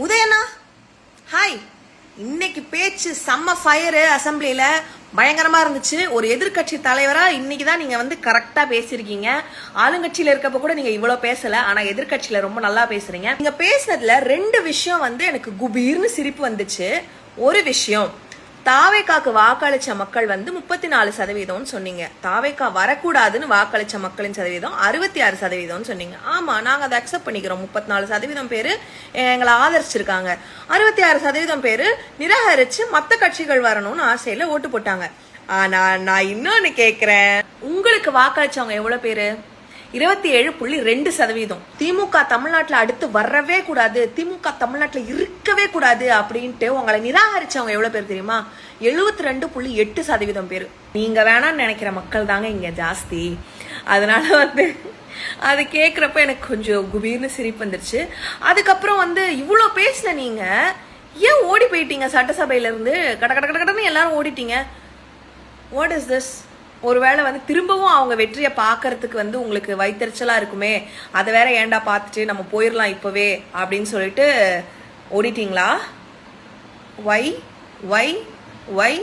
உதயண்ணா hi. இன்னைக்கு பேச்சு செம்ம ஃபயரு. அசம்பிளியில பயங்கரமா இருந்துச்சு. ஒரு எதிர்கட்சி தலைவரா இன்னைக்கு தான் நீங்க கரெக்டா பேசிருக்கீங்க. ஆளுங்கட்சியில இருக்கப்ப கூட நீங்க இவ்வளவு பேசல, ஆனா எதிர்கட்சியில ரொம்ப நல்லா பேசுறீங்க. நீங்க பேசுனதுல ரெண்டு விஷயம் எனக்கு குபீர்னு சிரிப்பு வந்துச்சு. ஒரு விஷயம், தாவேக்காக்கு வாக்களிச்ச மக்கள் 34% சொன்னீங்க. தாவேக்கா வரக்கூடாதுன்னு வாக்களிச்ச மக்களின் சதவீதம் 66% சொன்னீங்க. ஆமா, நாங்க அதை அக்செப்ட் பண்ணிக்கிறோம். 34% பேரு எங்களை ஆதரிச்சிருக்காங்க. 66% பேரு நிராகரிச்சு மத்த கட்சிகள் வரணும்னு ஆசையில ஓட்டு போட்டாங்க. ஆனா நான் இன்னொன்னு கேக்குறேன், உங்களுக்கு வாக்களிச்சவங்க எவ்வளவு பேரு? 27.2%. திமுக தமிழ்நாட்டுல அடுத்து வரவே கூடாது, திமுக தமிழ்நாட்டுல இருக்கவே கூடாது அப்படின்ட்டு உங்களை நிராகரிச்சவங்க எவ்வளவு பேர் தெரியுமா? 72.8% பேரு. நீங்க வேணாம்னு நினைக்கிற மக்கள் தாங்க இங்க ஜாஸ்தி. அதனால அது கேக்குறப்ப எனக்கு கொஞ்சம் குபீர்னு சிரிப்பு வந்துருச்சு. அதுக்கப்புறம் இவ்வளவு பேசல, நீங்க ஏன் ஓடி போயிட்டீங்க? சட்டசபையில இருந்து கட கட கடன்னு எல்லாரும் ஓடிட்டீங்க. What is this? ஒருவேளை திரும்பவும் அவங்க வெற்றியை பாக்குறதுக்கு உங்களுக்கு வைத்தறிச்சலா இருக்குமே, அதை வேற ஏண்டா பார்த்துட்டு நம்ம போயிடலாம் இப்பவே அப்படின்னு சொல்லிட்டு ஓடிட்டீங்களா? வை வை வை